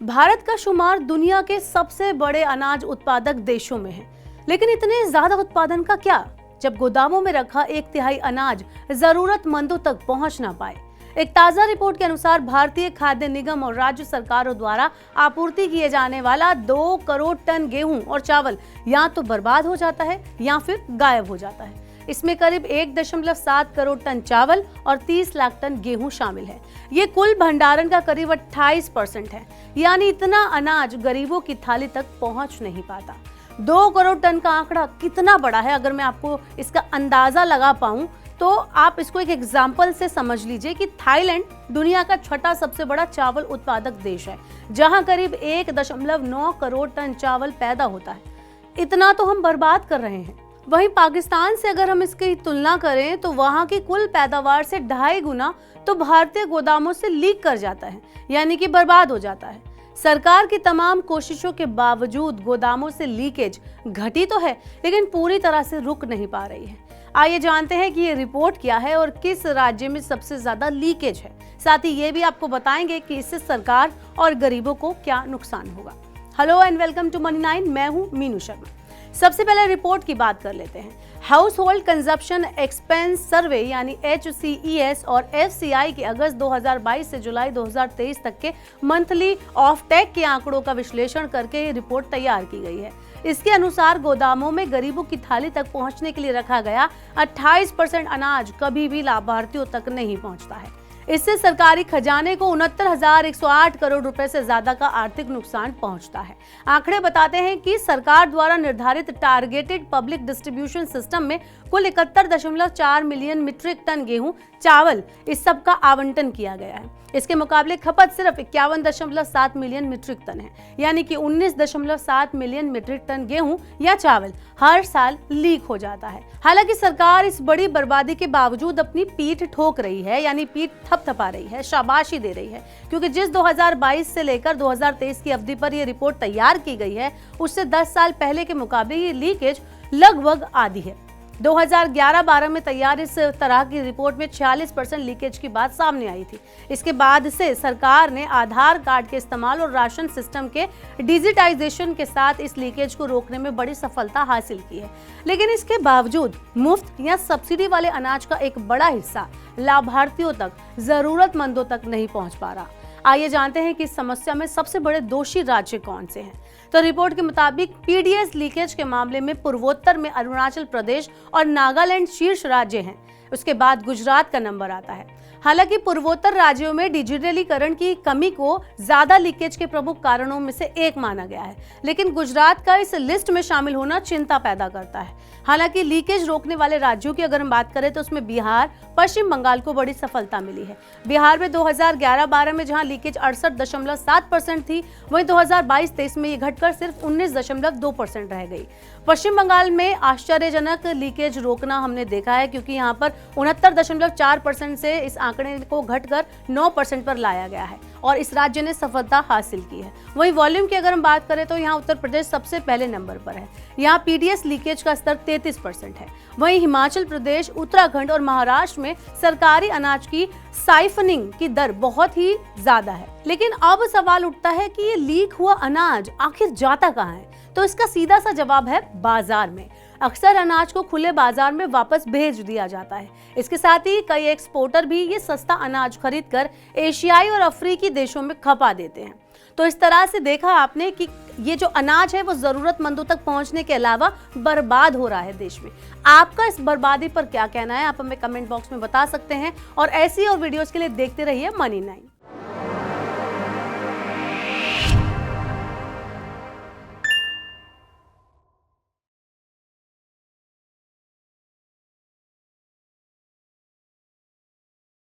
भारत का शुमार दुनिया के सबसे बड़े अनाज उत्पादक देशों में है, लेकिन इतने ज्यादा उत्पादन का क्या जब गोदामों में रखा 1/3 अनाज जरूरतमंदों तक पहुंच ना पाए। एक ताजा रिपोर्ट के अनुसार भारतीय खाद्य निगम और राज्य सरकारों द्वारा आपूर्ति किए जाने वाला 2 करोड़ टन गेहूं और चावल या तो बर्बाद हो जाता है या फिर गायब हो जाता है। इसमें करीब 1.7 करोड़ टन चावल और 30 लाख टन गेहूं शामिल है। ये कुल भंडारण का करीब 28% है, यानी इतना अनाज गरीबों की थाली तक पहुंच नहीं पाता। 2 करोड़ टन का आंकड़ा कितना बड़ा है, अगर मैं आपको इसका अंदाजा लगा पाऊं तो आप इसको एक एग्जाम्पल से समझ लीजिए कि थाईलैंड दुनिया का छठा सबसे बड़ा चावल उत्पादक देश है, जहां करीब 1.9 करोड़ टन चावल पैदा होता है। इतना तो हम बर्बाद कर रहे हैं। वहीं पाकिस्तान से अगर हम इसकी तुलना करें तो वहां की कुल पैदावार से 2.5 गुना तो भारतीय गोदामों से लीक कर जाता है, यानी कि बर्बाद हो जाता है। सरकार की तमाम कोशिशों के बावजूद गोदामों से लीकेज घटी तो है, लेकिन पूरी तरह से रुक नहीं पा रही है। आइए जानते हैं कि ये रिपोर्ट क्या है और किस राज्य में सबसे ज्यादा लीकेज है। साथ ही ये भी आपको बताएंगे कि इससे सरकार और गरीबों को क्या नुकसान होगा। Hello and welcome to money 9। मैं हूं मीनू शर्मा। सबसे पहले रिपोर्ट की बात कर लेते हैं। हाउस होल्ड कंजप्शन एक्सपेंस सर्वे यानी HCES और FCI के अगस्त 2022 से जुलाई 2023 तक के मंथली ऑफ टेक के आंकड़ों का विश्लेषण करके ये रिपोर्ट तैयार की गई है। इसके अनुसार गोदामों में गरीबों की थाली तक पहुंचने के लिए रखा गया 28% अनाज कभी भी लाभार्थियों तक नहीं पहुंचता है। इससे सरकारी खजाने को 69,108 करोड़ रुपए से ज्यादा का आर्थिक नुकसान पहुंचता है। आंकड़े बताते हैं कि सरकार द्वारा निर्धारित टारगेटेड पब्लिक डिस्ट्रीब्यूशन सिस्टम में कुल 71.4 मिलियन मीट्रिक टन गेहूं, चावल इस सब का आवंटन किया गया है। इसके मुकाबले खपत सिर्फ 51.7 मिलियन मीट्रिक टन है, यानी कि 19.7 मिलियन मीट्रिक टन गेहूं या चावल हर साल लीक हो जाता है। हालांकि सरकार इस बड़ी बर्बादी के बावजूद अपनी पीठ ठोक रही है, यानी पीठ थपथपा रही है, शाबाशी दे रही है, क्योंकि जिस 2022 से लेकर 2023 की अवधि पर यह रिपोर्ट तैयार की गई है, उससे 10 साल पहले के मुकाबले ये लीकेज लगभग आधी है। 2011-12 में तैयार इस तरह की रिपोर्ट में 46% लीकेज की बात सामने आई थी। इसके बाद से सरकार ने आधार कार्ड के इस्तेमाल और राशन सिस्टम के डिजिटाइजेशन के साथ इस लीकेज को रोकने में बड़ी सफलता हासिल की है, लेकिन इसके बावजूद मुफ्त या सब्सिडी वाले अनाज का एक बड़ा हिस्सा लाभार्थियों तक, जरूरतमंदों तक नहीं पहुंच पा रहा। आइए जानते हैं कि इस समस्या में सबसे बड़े दोषी राज्य कौन से हैं। तो रिपोर्ट के मुताबिक PDS लीकेज के मामले में पूर्वोत्तर में अरुणाचल प्रदेश और नागालैंड शीर्ष राज्य हैं। उसके बाद गुजरात का नंबर आता है। हालांकि पूर्वोत्तर राज्यों में डिजिटलीकरण की कमी को ज्यादा लीकेज के प्रमुख कारणों में से एक माना गया है, लेकिन गुजरात का इस लिस्ट में शामिल होना चिंता पैदा करता है। हालांकि लीकेज रोकने वाले राज्यों की अगर हम बात करें तो उसमें बिहार, पश्चिम बंगाल को बड़ी सफलता मिली है। बिहार में 2011-12 में जहां लीकेज 68.7% थी, वहीं 2022-23 में ये घटकर सिर्फ 19.2% रह गई। पश्चिम बंगाल में आश्चर्यजनक लीकेज रोकना हमने देखा है, क्योंकि यहाँ पर 69.4% से इस आंकड़े को घटकर 9% पर लाया गया है और इस राज्य ने सफलता हासिल की है। वहीं वॉल्यूम की अगर हम बात करें तो यहाँ उत्तर प्रदेश सबसे पहले नंबर पर है। यहाँ PDS लीकेज का स्तर 33% है। वहीं हिमाचल प्रदेश, उत्तराखंड और महाराष्ट्र में सरकारी अनाज की साइफनिंग की दर बहुत ही ज्यादा है। लेकिन अब सवाल उठता है कि ये लीक हुआ अनाज आखिर जाता कहाँ है? तो इसका सीधा सा जवाब है बाजार में। अक्सर अनाज को खुले बाजार में वापस भेज दिया जाता है। इसके साथ ही कई एक्सपोर्टर भी ये सस्ता अनाज खरीदकर एशियाई और अफ्रीकी देशों में खपा देते हैं। तो इस तरह से देखा आपने कि ये जो अनाज है वो जरूरतमंदों तक पहुंचने के अलावा बर्बाद हो रहा है देश में। आपका इस बर्बादी पर क्या कहना है, आप हमें कमेंट बॉक्स में बता सकते हैं और ऐसी और वीडियोस के लिए देखते रहिए मनी 9।